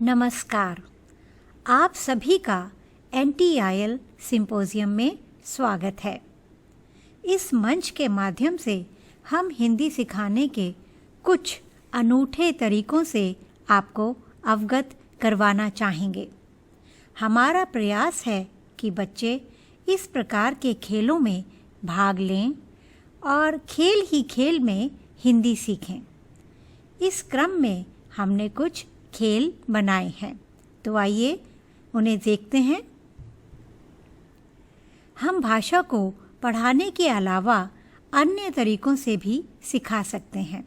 नमस्कार। आप सभी का NTIL सिंपोजियम में स्वागत है। इस मंच के माध्यम से हम हिंदी सिखाने के कुछ अनूठे तरीकों से आपको अवगत करवाना चाहेंगे। हमारा प्रयास है कि बच्चे इस प्रकार के खेलों में भाग लें और खेल ही खेल में हिंदी सीखें। इस क्रम में हमने कुछ खेल बनाए हैं, तो आइए उन्हें देखते हैं। हम भाषा को पढ़ाने के अलावा अन्य तरीकों से भी सिखा सकते हैं,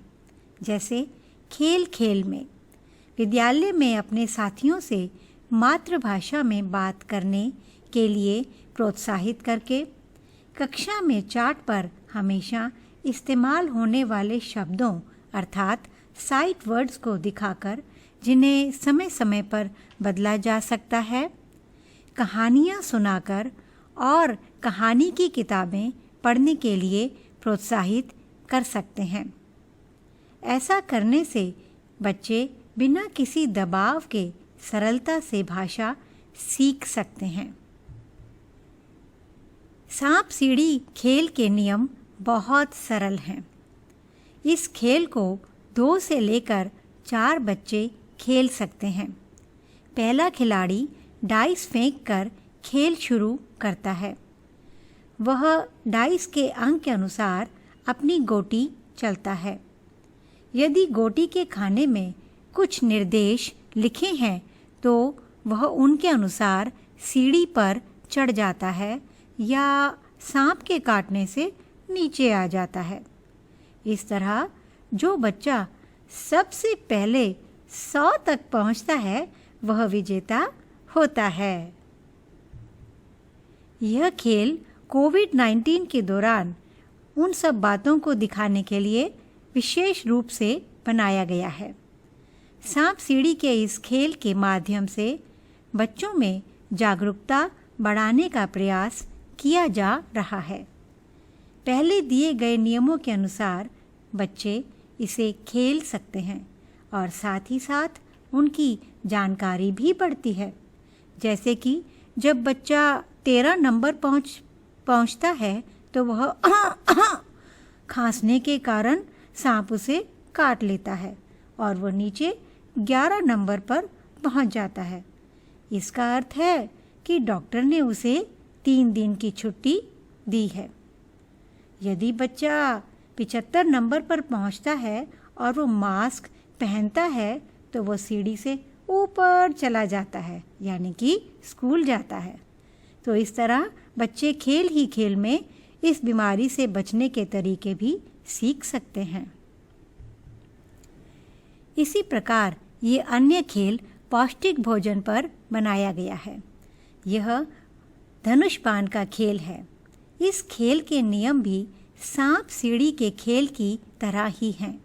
जैसे खेल खेल में विद्यालय में अपने साथियों से मातृभाषा में बात करने के लिए प्रोत्साहित करके, कक्षा में चार्ट पर हमेशा इस्तेमाल होने वाले शब्दों अर्थात साइट वर्ड्स को दिखाकर, जिन्हें समय समय पर बदला जा सकता है, कहानियाँ सुनाकर और कहानी की किताबें पढ़ने के लिए प्रोत्साहित कर सकते हैं। ऐसा करने से बच्चे बिना किसी दबाव के सरलता से भाषा सीख सकते हैं। सांप सीढ़ी खेल के नियम बहुत सरल हैं। इस खेल को 2 से लेकर 4 बच्चे खेल सकते हैं। पहला खिलाड़ी डाइस फेंककर खेल शुरू करता है। वह डाइस के अंक के अनुसार अपनी गोटी चलता है। यदि गोटी के खाने में कुछ निर्देश लिखे हैं तो वह उनके अनुसार सीढ़ी पर चढ़ जाता है या सांप के काटने से नीचे आ जाता है। इस तरह जो बच्चा सबसे पहले 100 तक पहुंचता है वह विजेता होता है। यह खेल कोविड-19 के दौरान उन सब बातों को दिखाने के लिए विशेष रूप से बनाया गया है। सांप सीढ़ी के इस खेल के माध्यम से बच्चों में जागरूकता बढ़ाने का प्रयास किया जा रहा है। पहले दिए गए नियमों के अनुसार बच्चे इसे खेल सकते हैं और साथ ही साथ उनकी जानकारी भी बढ़ती है। जैसे कि जब बच्चा 13 नंबर पहुंचता है तो वह खांसने के कारण सांप उसे काट लेता है और वह नीचे 11 नंबर पर पहुंच जाता है। इसका अर्थ है कि डॉक्टर ने उसे 3 दिन की छुट्टी दी है। यदि बच्चा 75 नंबर पर पहुंचता है और वो मास्क पहनता है तो वो सीढ़ी से ऊपर चला जाता है, यानी कि स्कूल जाता है। तो इस तरह बच्चे खेल ही खेल में इस बीमारी से बचने के तरीके भी सीख सकते हैं। इसी प्रकार ये अन्य खेल पौष्टिक भोजन पर बनाया गया है। यह धनुष बाण का खेल है। इस खेल के नियम भी सांप सीढ़ी के खेल की तरह ही हैं।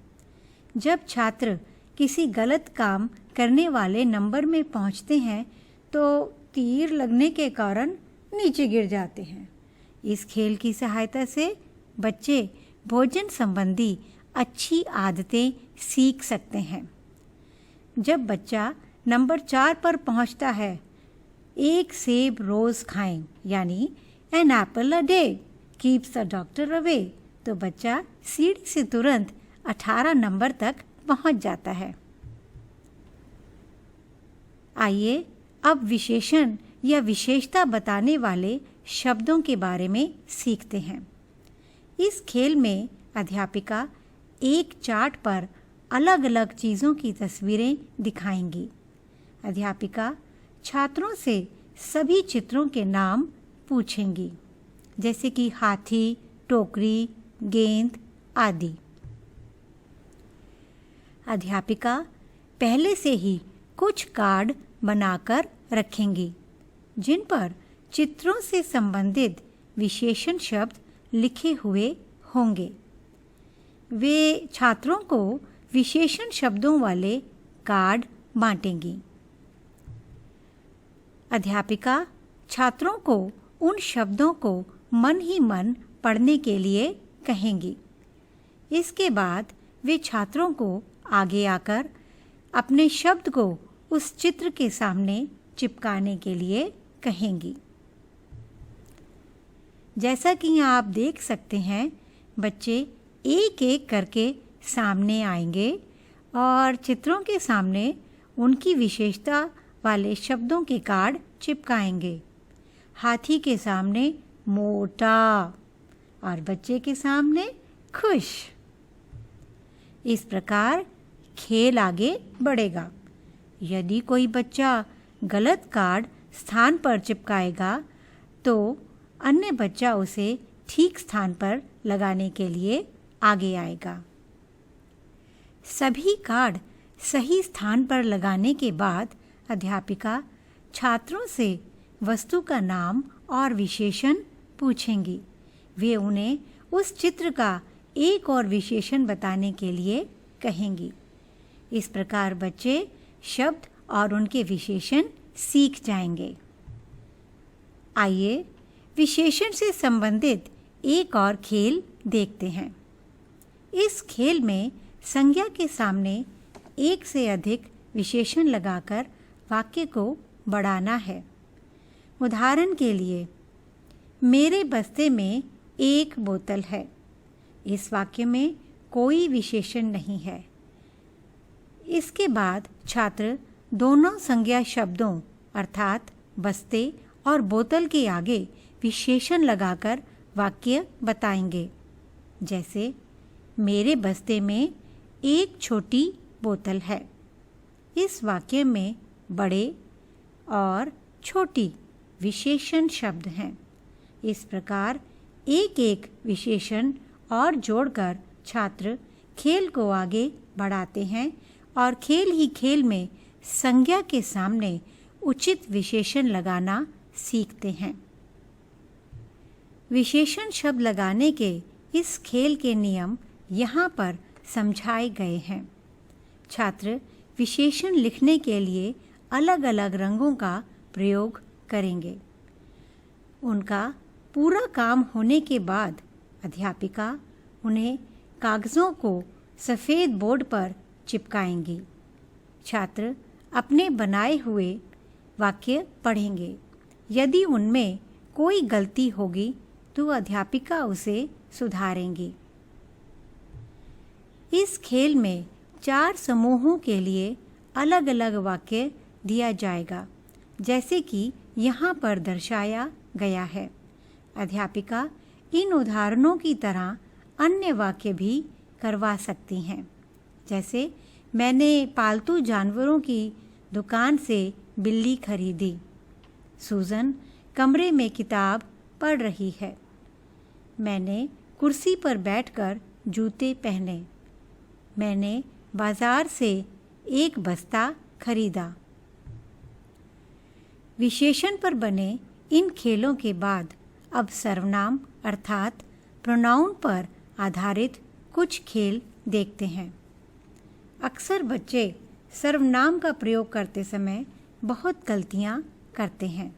जब छात्र किसी गलत काम करने वाले नंबर में पहुंचते हैं तो तीर लगने के कारण नीचे गिर जाते हैं। इस खेल की सहायता से बच्चे भोजन संबंधी अच्छी आदतें सीख सकते हैं। जब बच्चा नंबर 4 पर पहुंचता है, 1 सेब रोज खाएं, यानी an apple a day keeps the doctor away, तो बच्चा सीढ़ी से तुरंत 18 नंबर तक पहुंच जाता है। आइए अब विशेषण या विशेषता बताने वाले शब्दों के बारे में सीखते हैं। इस खेल में अध्यापिका एक चार्ट पर अलग अलग चीज़ों की तस्वीरें दिखाएंगी। अध्यापिका छात्रों से सभी चित्रों के नाम पूछेंगी, जैसे कि हाथी, टोकरी, गेंद आदि। अध्यापिका पहले से ही कुछ कार्ड बनाकर रखेंगी जिन पर चित्रों से संबंधित विशेषण शब्द लिखे हुए होंगे। वे छात्रों को विशेषण शब्दों वाले कार्ड बांटेंगी। अध्यापिका छात्रों को उन शब्दों को मन ही मन पढ़ने के लिए कहेंगी। इसके बाद वे छात्रों को आगे आकर अपने शब्द को उस चित्र के सामने चिपकाने के लिए कहेंगी। जैसा कि यहाँ आप देख सकते हैं, बच्चे एक एक करके सामने आएंगे और चित्रों के सामने उनकी विशेषता वाले शब्दों के कार्ड चिपकाएंगे। हाथी के सामने मोटा और बच्चे के सामने खुश। इस प्रकार खेल आगे बढ़ेगा। यदि कोई बच्चा गलत कार्ड स्थान पर चिपकाएगा तो अन्य बच्चा उसे ठीक स्थान पर लगाने के लिए आगे आएगा। सभी कार्ड सही स्थान पर लगाने के बाद अध्यापिका छात्रों से वस्तु का नाम और विशेषण पूछेंगी। वे उन्हें उस चित्र का एक और विशेषण बताने के लिए कहेंगी। इस प्रकार बच्चे शब्द और उनके विशेषण सीख जाएंगे। आइए विशेषण से संबंधित एक और खेल देखते हैं। इस खेल में संज्ञा के सामने एक से अधिक विशेषण लगाकर वाक्य को बढ़ाना है। उदाहरण के लिए, मेरे बस्ते में एक बोतल है। इस वाक्य में कोई विशेषण नहीं है। इसके बाद छात्र दोनों संज्ञा शब्दों अर्थात बस्ते और बोतल के आगे विशेषण लगाकर वाक्य बताएंगे। जैसे, मेरे बस्ते में एक छोटी बोतल है। इस वाक्य में बड़े और छोटी विशेषण शब्द हैं। इस प्रकार एक एक विशेषण और जोड़कर छात्र खेल को आगे बढ़ाते हैं और खेल ही खेल में संज्ञा के सामने उचित विशेषण लगाना सीखते हैं। विशेषण शब्द लगाने के इस खेल के नियम यहाँ पर समझाए गए हैं। छात्र विशेषण लिखने के लिए अलग अलग रंगों का प्रयोग करेंगे। उनका पूरा काम होने के बाद अध्यापिका उन्हें कागज़ों को सफ़ेद बोर्ड पर चिपकाएंगी। छात्र अपने बनाए हुए वाक्य पढ़ेंगे। यदि उनमें कोई गलती होगी तो अध्यापिका उसे सुधारेंगी। इस खेल में 4 समूहों के लिए अलग अलग वाक्य दिया जाएगा, जैसे कि यहाँ पर दर्शाया गया है। अध्यापिका इन उदाहरणों की तरह अन्य वाक्य भी करवा सकती हैं। जैसे, मैंने पालतू जानवरों की दुकान से बिल्ली खरीदी। सूजन कमरे में किताब पढ़ रही है। मैंने कुर्सी पर बैठकर जूते पहने। मैंने बाजार से एक बस्ता खरीदा। विशेषण पर बने इन खेलों के बाद अब सर्वनाम अर्थात प्रोनाउन पर आधारित कुछ खेल देखते हैं। अक्सर बच्चे सर्वनाम का प्रयोग करते समय बहुत गलतियाँ करते हैं।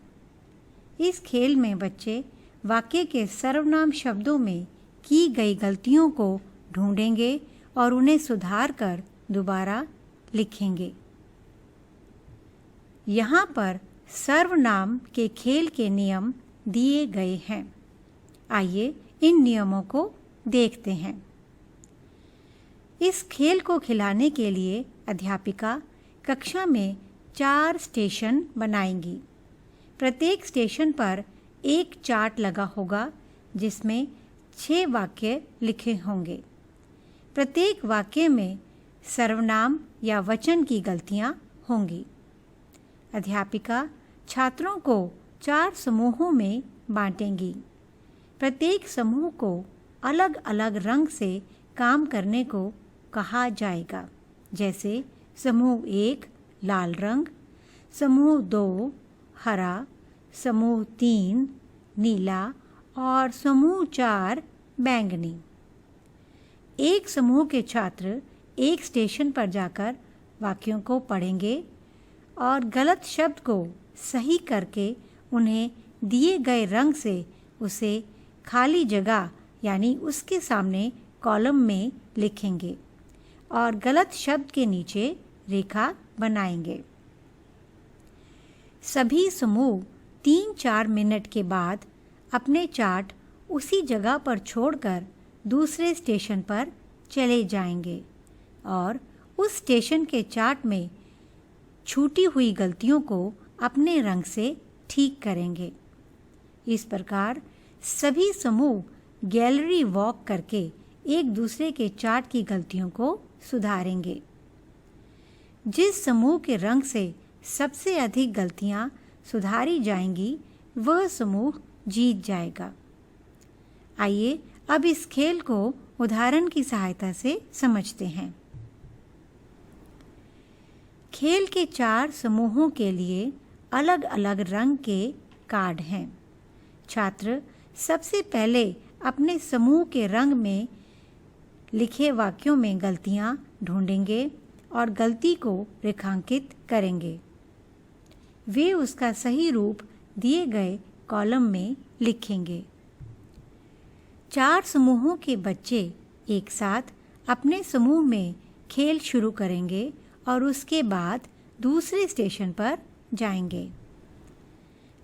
इस खेल में बच्चे वाक्य के सर्वनाम शब्दों में की गई गलतियों को ढूंढेंगे और उन्हें सुधार कर दोबारा लिखेंगे। यहाँ पर सर्वनाम के खेल के नियम दिए गए हैं। आइए इन नियमों को देखते हैं। इस खेल को खिलाने के लिए अध्यापिका कक्षा में 4 स्टेशन बनाएंगी। प्रत्येक स्टेशन पर एक चार्ट लगा होगा जिसमें 6 वाक्य लिखे होंगे। प्रत्येक वाक्य में सर्वनाम या वचन की गलतियाँ होंगी। अध्यापिका छात्रों को 4 समूहों में बांटेंगी। प्रत्येक समूह को अलग अलग रंग से काम करने को कहा जाएगा। जैसे समूह 1 लाल रंग, समूह 2 हरा, समूह 3 नीला और समूह 4 बैंगनी। एक समूह के छात्र एक स्टेशन पर जाकर वाक्यों को पढ़ेंगे और गलत शब्द को सही करके उन्हें दिए गए रंग से उसे खाली जगह यानी उसके सामने कॉलम में लिखेंगे और गलत शब्द के नीचे रेखा बनाएंगे। सभी समूह 3-4 मिनट के बाद अपने चार्ट उसी जगह पर छोड़कर दूसरे स्टेशन पर चले जाएंगे और उस स्टेशन के चार्ट में छूटी हुई गलतियों को अपने रंग से ठीक करेंगे। इस प्रकार सभी समूह गैलरी वॉक करके एक दूसरे के चार्ट की गलतियों को सुधारेंगे। जिस समूह के रंग से सबसे अधिक गलतियां सुधारी जाएंगी वह समूह जीत जाएगा। आइए अब इस खेल को उदाहरण की सहायता से समझते हैं। खेल के 4 समूहों के लिए अलग अलग रंग के कार्ड हैं। छात्र सबसे पहले अपने समूह के रंग में लिखे वाक्यों में गलतियां ढूंढेंगे और गलती को रेखांकित करेंगे। वे उसका सही रूप दिए गए कॉलम में लिखेंगे। 4 समूहों के बच्चे एक साथ अपने समूह में खेल शुरू करेंगे और उसके बाद दूसरे स्टेशन पर जाएंगे।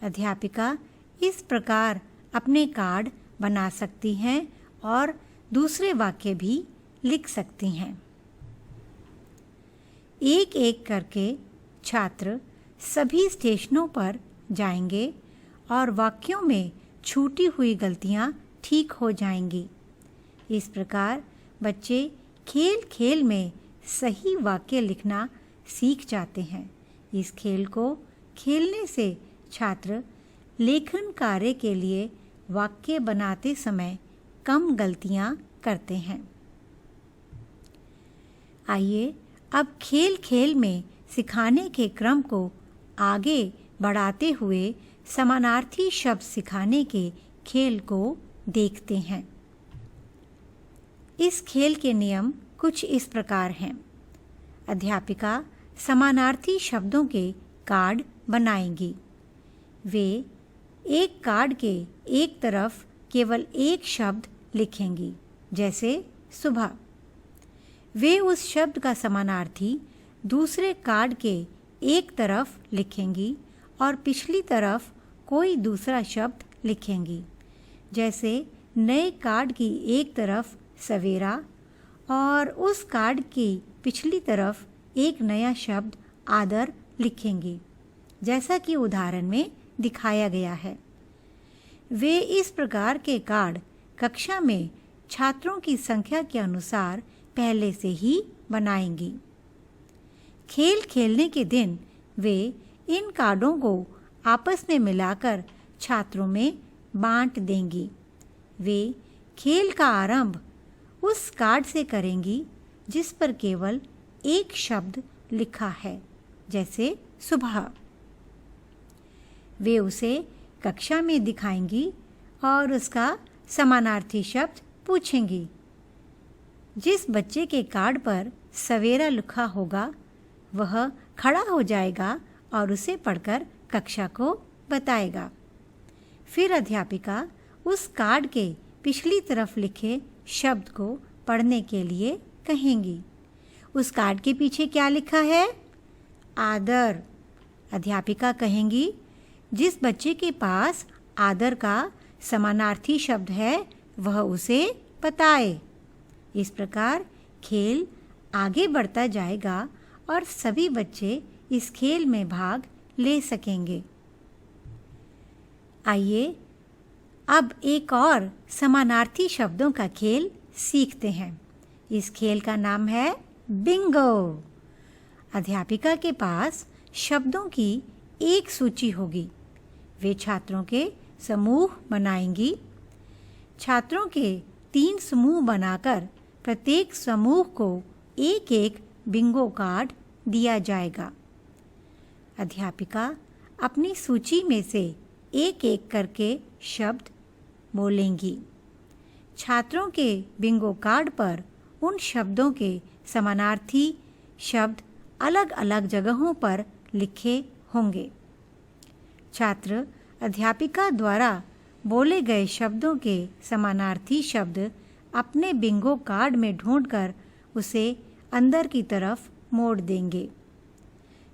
अध्यापिका इस प्रकार अपने कार्ड बना सकती हैं और दूसरे वाक्य भी लिख सकती हैं। एक एक करके छात्र सभी स्टेशनों पर जाएंगे और वाक्यों में छूटी हुई गलतियां ठीक हो जाएंगी। इस प्रकार बच्चे खेल खेल में सही वाक्य लिखना सीख जाते हैं। इस खेल को खेलने से छात्र लेखन कार्य के लिए वाक्य बनाते समय कम गलतियां करते हैं। आइए अब खेल खेल में सिखाने के क्रम को आगे बढ़ाते हुए समानार्थी शब्द सिखाने के खेल को देखते हैं। इस खेल के नियम कुछ इस प्रकार हैं। अध्यापिका समानार्थी शब्दों के कार्ड बनाएंगी। वे एक कार्ड के एक तरफ केवल एक शब्द लिखेंगी, जैसे सुबह। वे उस शब्द का समानार्थी दूसरे कार्ड के एक तरफ लिखेंगी और पिछली तरफ कोई दूसरा शब्द लिखेंगी, जैसे नए कार्ड की एक तरफ सवेरा और उस कार्ड की पिछली तरफ एक नया शब्द आदर लिखेंगी, जैसा कि उदाहरण में दिखाया गया है। वे इस प्रकार के कार्ड कक्षा में छात्रों की संख्या के अनुसार पहले से ही बनाएंगी। खेल खेलने के दिन वे इन कार्डों को आपस में मिलाकर छात्रों में बांट देंगी। वे खेल का आरंभ उस कार्ड से करेंगी जिस पर केवल एक शब्द लिखा है, जैसे सुबह। वे उसे कक्षा में दिखाएंगी और उसका समानार्थी शब्द पूछेंगी। जिस बच्चे के कार्ड पर सवेरा लिखा होगा वह खड़ा हो जाएगा और उसे पढ़कर कक्षा को बताएगा। फिर अध्यापिका उस कार्ड के पिछली तरफ लिखे शब्द को पढ़ने के लिए कहेंगी। उस कार्ड के पीछे क्या लिखा है? आदर। अध्यापिका कहेंगी, जिस बच्चे के पास आदर का समानार्थी शब्द है वह उसे बताए। इस प्रकार खेल आगे बढ़ता जाएगा और सभी बच्चे इस खेल में भाग ले सकेंगे। आइए अब एक और समानार्थी शब्दों का खेल सीखते हैं। इस खेल का नाम है बिंगो। अध्यापिका के पास शब्दों की एक सूची होगी। वे छात्रों के समूह बनाएंगी। छात्रों के 3 समूह बनाकर प्रत्येक समूह को एक एक बिंगो कार्ड दिया जाएगा। अध्यापिका अपनी सूची में से एक एक करके शब्द बोलेंगी। छात्रों के बिंगो कार्ड पर उन शब्दों के समानार्थी शब्द अलग अलग जगहों पर लिखे होंगे। छात्र अध्यापिका द्वारा बोले गए शब्दों के समानार्थी शब्द अपने बिंगो कार्ड में ढूंढकर उसे अंदर की तरफ मोड़ देंगे।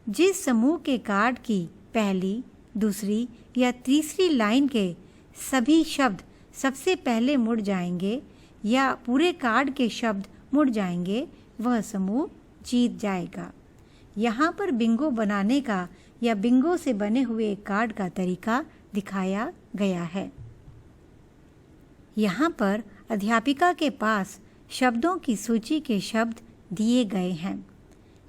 जिस समूह के कार्ड की पहली, दूसरी या तीसरी लाइन के सभी शब्द सबसे पहले मुड़ जाएंगे या पूरे कार्ड के शब्द मुड़ जाएंगे, वह समूह जीत जाएगा। यहाँ पर बिंगो बनाने का या बिंगो से बने हुए एक कार्ड का तरीका दिखाया गया है। यहाँ पर अध्यापिका के पास शब्दों की सूची के शब्द दिए गए हैं।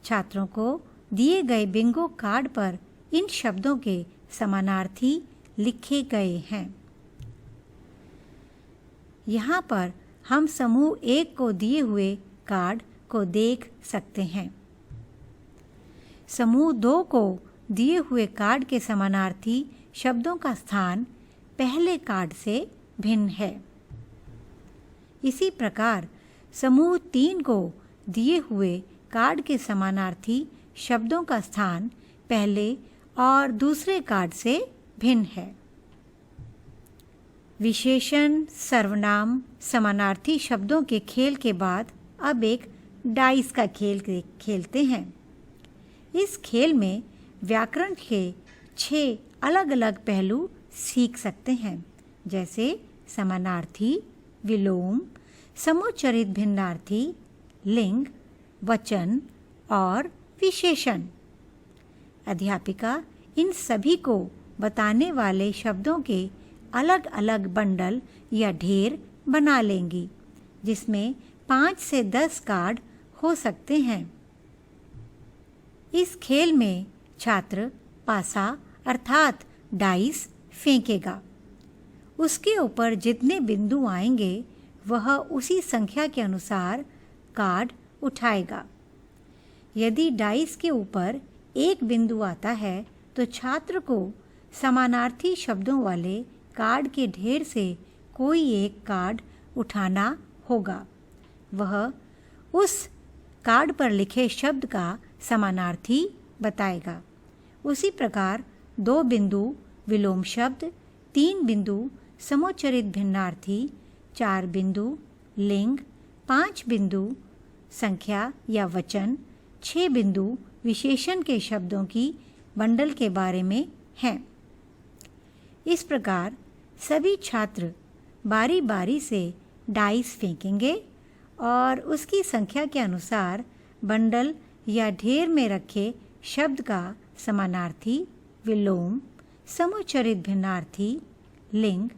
छात्रों को दिए गए बिंगो कार्ड पर इन शब्दों के समानार्थी लिखे गए हैं। यहाँ पर हम समूह 1 को दिए हुए कार्ड को देख सकते हैं। समूह 2 को दिए हुए कार्ड के समानार्थी शब्दों का स्थान पहले कार्ड से भिन्न है। इसी प्रकार समूह 3 को दिए हुए कार्ड के समानार्थी शब्दों का स्थान पहले और दूसरे कार्ड से भिन्न है। विशेषण, सर्वनाम, समानार्थी शब्दों के खेल के बाद अब एक डाइस का खेल खेलते हैं। इस खेल में व्याकरण के 6 अलग अलग पहलू सीख सकते हैं, जैसे समानार्थी, विलोम, समुच्चरित भिन्नार्थी, लिंग, वचन और विशेषण। अध्यापिका इन सभी को बताने वाले शब्दों के अलग अलग बंडल या ढेर बना लेंगी, जिसमें 5 से 10 कार्ड हो सकते हैं। इस खेल में छात्र पासा अर्थात डाइस फेंकेगा। उसके ऊपर जितने बिंदु आएंगे वह उसी संख्या के अनुसार कार्ड उठाएगा। यदि डाइस के ऊपर एक बिंदु आता है तो छात्र को समानार्थी शब्दों वाले कार्ड के ढेर से कोई एक कार्ड उठाना होगा। वह उस कार्ड पर लिखे शब्द का समानार्थी बताएगा। उसी प्रकार 2 बिंदु विलोम शब्द, 3 बिंदु समुच्चरित भिन्नार्थी, 4 बिंदु लिंग, 5 बिंदु संख्या या वचन, 6 बिंदु विशेषण के शब्दों की बंडल के बारे में हैं। इस प्रकार सभी छात्र बारी बारी से डाइस फेंकेंगे और उसकी संख्या के अनुसार बंडल या ढेर में रखे शब्द का समानार्थी, विलोम, समुच्चरित भिन्नार्थी, लिंग,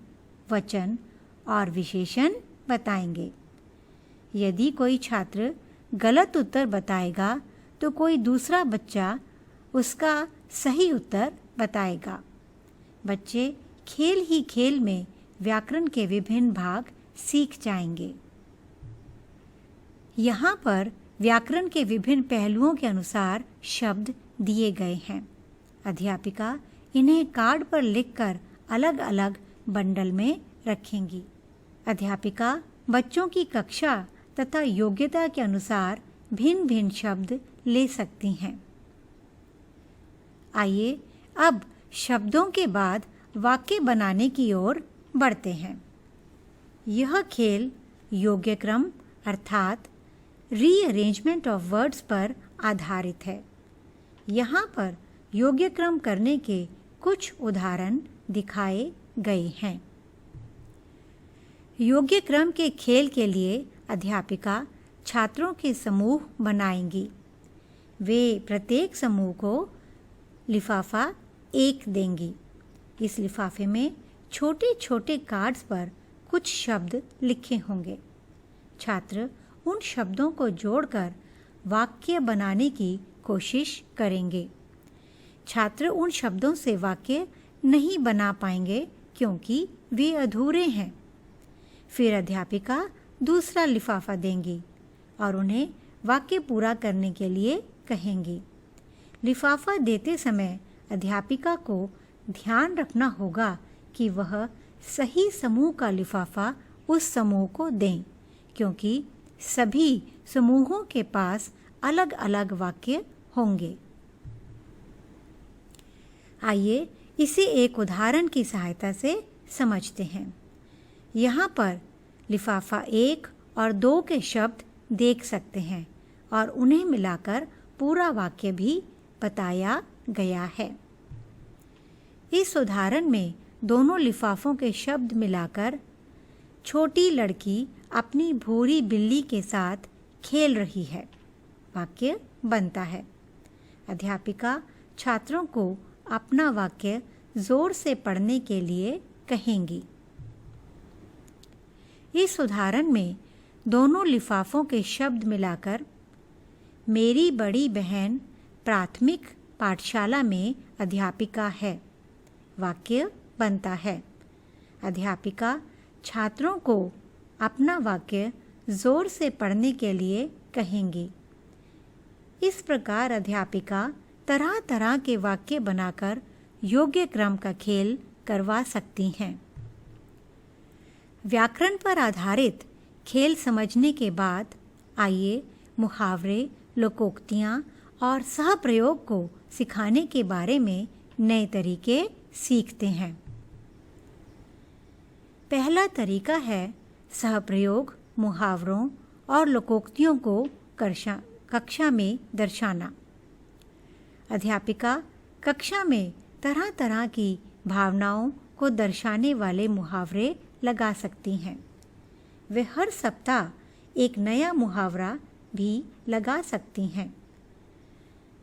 वचन और विशेषण बताएंगे। यदि कोई छात्र गलत उत्तर बताएगा तो कोई दूसरा बच्चा उसका सही उत्तर बताएगा। बच्चे खेल ही खेल में व्याकरण के विभिन्न भाग सीख जाएंगे। यहाँ पर व्याकरण के विभिन्न पहलुओं के अनुसार शब्द दिए गए हैं। अध्यापिका इन्हें कार्ड पर लिखकर अलग अलग बंडल में रखेंगी। अध्यापिका बच्चों की कक्षा तथा योग्यता के अनुसार भिन्न भिन्न शब्द ले सकती हैं। आइए अब शब्दों के बाद वाक्य बनाने की ओर बढ़ते हैं। यह खेल योग्य क्रम अर्थात रीअरेंजमेंट ऑफ वर्ड्स पर आधारित है। यहाँ पर योग्य क्रम करने के कुछ उदाहरण दिखाए गए हैं। योग्य क्रम के खेल के लिए अध्यापिका छात्रों के समूह बनाएंगी। वे प्रत्येक समूह को लिफाफा 1 देंगी। इस लिफाफे में छोटे छोटे कार्ड्स पर कुछ शब्द लिखे होंगे। छात्र उन शब्दों को जोड़कर वाक्य बनाने की कोशिश करेंगे। छात्र उन शब्दों से वाक्य नहीं बना पाएंगे क्योंकि वे अधूरे हैं। फिर अध्यापिका दूसरा लिफाफा देंगी और उन्हें वाक्य पूरा करने के लिए कहेंगी। लिफाफा देते समय अध्यापिका को ध्यान रखना होगा कि वह सही समूह का लिफाफा उस समूह को दें, क्योंकि सभी समूहों के पास अलग अलग वाक्य होंगे। आइए इसे एक उदाहरण की सहायता से समझते हैं। यहाँ पर लिफाफा 1 और 2 के शब्द देख सकते हैं और उन्हें मिलाकर पूरा वाक्य भी बताया गया है। इस उदाहरण में दोनों लिफाफों के शब्द मिलाकर छोटी लड़की अपनी भूरी बिल्ली के साथ खेल रही है वाक्य बनता है। अध्यापिका छात्रों को अपना वाक्य जोर से पढ़ने के लिए कहेंगी। इस उदाहरण में दोनों लिफाफों के शब्द मिलाकर मेरी बड़ी बहन प्राथमिक पाठशाला में अध्यापिका है वाक्य बनता है। अध्यापिका छात्रों को अपना वाक्य जोर से पढ़ने के लिए कहेंगी। इस प्रकार अध्यापिका तरह तरह के वाक्य बनाकर योग्य क्रम का खेल करवा सकती हैं। व्याकरण पर आधारित खेल समझने के बाद आइए मुहावरे, लोकोक्तियाँ और सहप्रयोग को सिखाने के बारे में नए तरीके सीखते हैं। पहला तरीका है सहप्रयोग, मुहावरों और लोकोक्तियों को कक्षा में दर्शाना। अध्यापिका कक्षा में तरह तरह की भावनाओं को दर्शाने वाले मुहावरे लगा सकती हैं। वे हर सप्ताह एक नया मुहावरा भी लगा सकती हैं।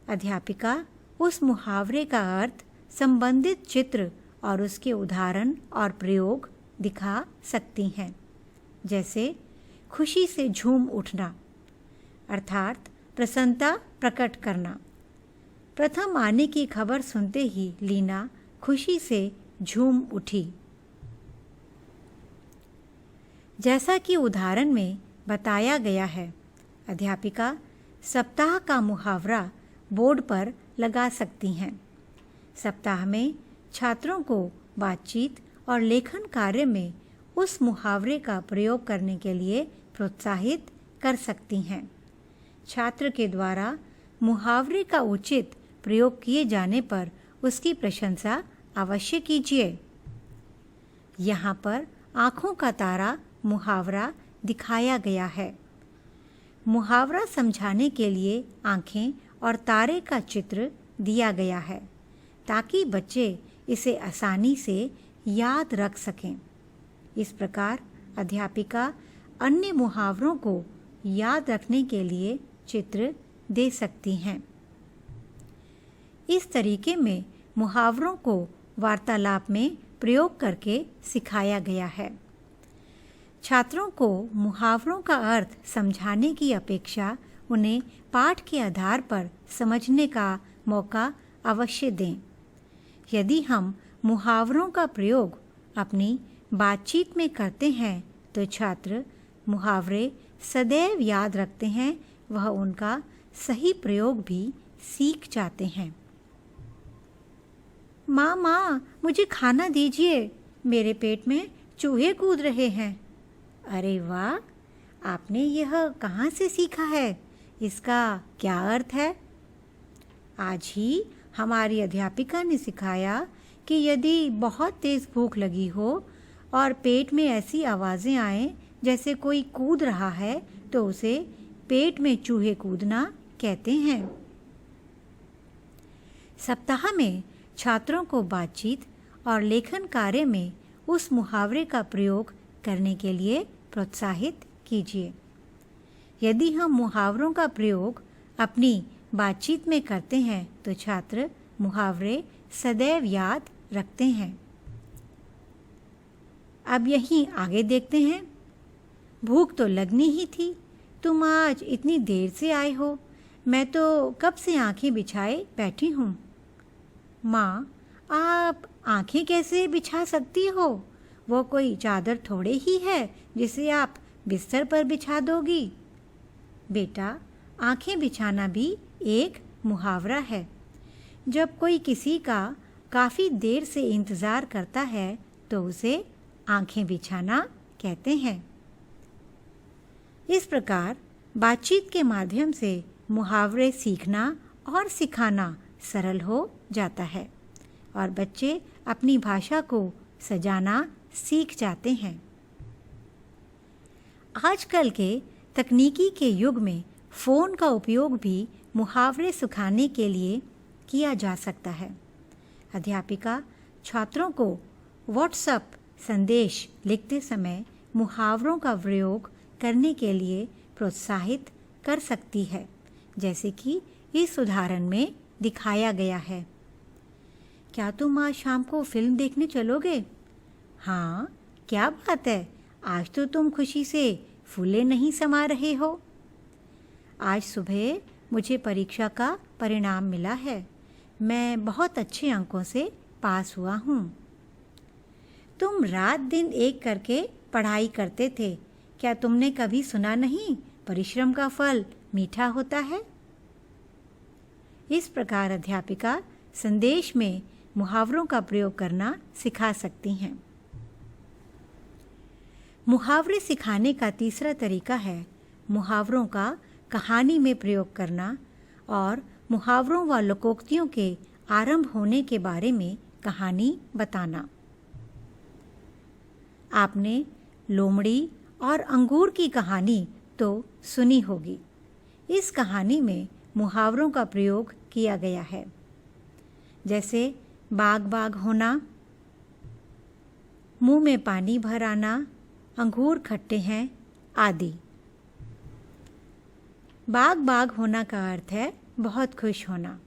अध्यापिका उस मुहावरे का अर्थ, संबंधित चित्र और उसके उदाहरण और प्रयोग दिखा सकती हैं। जैसे खुशी से झूम उठना अर्थात प्रसन्नता प्रकट करना। प्रथम आने की खबर सुनते ही लीना खुशी से झूम उठी। जैसा कि उदाहरण में बताया गया है, अध्यापिका सप्ताह का मुहावरा बोर्ड पर लगा सकती हैं। सप्ताह में छात्रों को बातचीत और लेखन कार्य में उस मुहावरे का प्रयोग करने के लिए प्रोत्साहित कर सकती हैं। छात्र के द्वारा मुहावरे का उचित प्रयोग किए जाने पर उसकी प्रशंसा अवश्य कीजिए। यहाँ पर आँखों का तारा मुहावरा दिखाया गया है। मुहावरा समझाने के लिए आँखें और तारे का चित्र दिया गया है ताकि बच्चे इसे आसानी से याद रख सकें। इस प्रकार अध्यापिका अन्य मुहावरों को याद रखने के लिए चित्र दे सकती हैं। इस तरीके में मुहावरों को वार्तालाप में प्रयोग करके सिखाया गया है। छात्रों को मुहावरों का अर्थ समझाने की अपेक्षा उन्हें पाठ के आधार पर समझने का मौका अवश्य दें। यदि हम मुहावरों का प्रयोग अपनी बातचीत में करते हैं तो छात्र मुहावरे सदैव याद रखते हैं, वह उनका सही प्रयोग भी सीख जाते हैं। माँ, मुझे खाना दीजिए, मेरे पेट में चूहे कूद रहे हैं। अरे वाह, आपने यह कहाँ से सीखा है? इसका क्या अर्थ है? आज ही हमारी अध्यापिका ने सिखाया कि यदि बहुत तेज़ भूख लगी हो और पेट में ऐसी आवाज़ें आएं जैसे कोई कूद रहा है तो उसे पेट में चूहे कूदना कहते हैं। सप्ताह में छात्रों को बातचीत और लेखन कार्य में उस मुहावरे का प्रयोग करने के लिए प्रोत्साहित कीजिए। यदि हम मुहावरों का प्रयोग अपनी बातचीत में करते हैं तो छात्र मुहावरे सदैव याद रखते हैं। अब यहीं आगे देखते हैं। भूख तो लगनी ही थी, तुम आज इतनी देर से आए हो, मैं तो कब से आंखें बिछाए बैठी हूँ। माँ, आप आंखें कैसे बिछा सकती हो? वो कोई चादर थोड़े ही है जिसे आप बिस्तर पर बिछा दोगी। बेटा, आंखें बिछाना भी एक मुहावरा है। जब कोई किसी का काफ़ी देर से इंतज़ार करता है तो उसे आंखें बिछाना कहते हैं। इस प्रकार बातचीत के माध्यम से मुहावरे सीखना और सिखाना सरल हो जाता है और बच्चे अपनी भाषा को सजाना सीख जाते हैं। आजकल के तकनीकी के युग में फ़ोन का उपयोग भी मुहावरे सिखाने के लिए किया जा सकता है। अध्यापिका छात्रों को व्हाट्सएप संदेश लिखते समय मुहावरों का प्रयोग करने के लिए प्रोत्साहित कर सकती है, जैसे कि इस उदाहरण में दिखाया गया है। क्या तुम आज शाम को फिल्म देखने चलोगे? हाँ, क्या बात है, आज तो तुम खुशी से फूले नहीं समा रहे हो। आज सुबह मुझे परीक्षा का परिणाम मिला है। मैं बहुत अच्छे अंकों से पास हुआ हूँ। तुम रात दिन एक करके पढ़ाई करते थे। क्या तुमने कभी सुना नहीं, परिश्रम का फल मीठा होता है? इस प्रकार अध्यापिका संदेश में मुहावरों का प्रयोग करना सिखा सकती हैं। मुहावरे सिखाने का तीसरा तरीका है मुहावरों का कहानी में प्रयोग करना और मुहावरों व लोकोक्तियों के आरंभ होने के बारे में कहानी बताना। आपने लोमड़ी और अंगूर की कहानी तो सुनी होगी। इस कहानी में मुहावरों का प्रयोग किया गया है, जैसे बाग बाग होना, मुंह में पानी भर आना, अंगूर खट्टे हैं आदि। बाग बाग होना का अर्थ है बहुत खुश होना।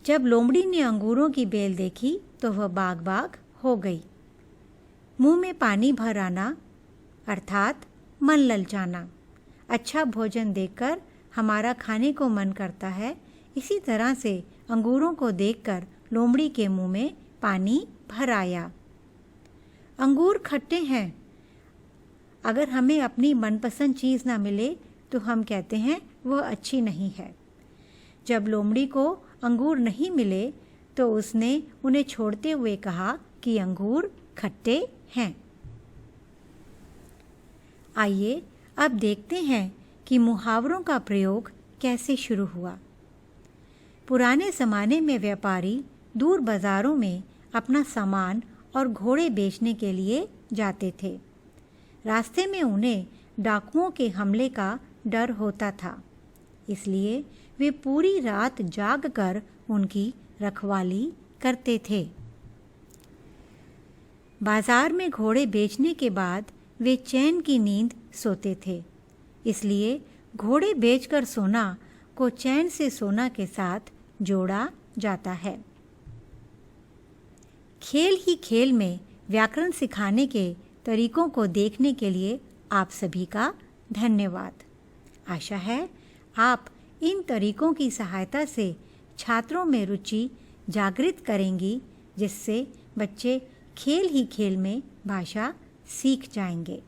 जब लोमड़ी ने अंगूरों की बेल देखी तो वह बाग बाग हो गई। मुंह में पानी भर आना अर्थात मन ललचाना। अच्छा भोजन देखकर हमारा खाने को मन करता है, इसी तरह से अंगूरों को देखकर लोमड़ी के मुंह में पानी भर आया। अंगूर खट्टे हैं। अगर हमें अपनी मनपसंद चीज़ ना मिले तो हम कहते हैं वह अच्छी नहीं है। जब लोमड़ी को अंगूर नहीं मिले तो उसने उन्हें छोड़ते हुए कहा कि अंगूर खट्टे हैं। आइए अब देखते हैं कि मुहावरों का प्रयोग कैसे शुरू हुआ। पुराने ज़माने में व्यापारी दूर बाज़ारों में अपना सामान और घोड़े बेचने के लिए जाते थे। रास्ते में उन्हें डाकुओं के हमले का डर होता था, इसलिए वे पूरी रात जागकर उनकी रखवाली करते थे। बाजार में घोड़े बेचने के बाद वे चैन की नींद सोते थे, इसलिए घोड़े बेचकर सोना को चैन से सोना के साथ जोड़ा जाता है। खेल ही खेल में व्याकरण सिखाने के तरीकों को देखने के लिए आप सभी का धन्यवाद। आशा है आप इन तरीकों की सहायता से छात्रों में रुचि जागृत करेंगी, जिससे बच्चे खेल ही खेल में भाषा सीख जाएंगे।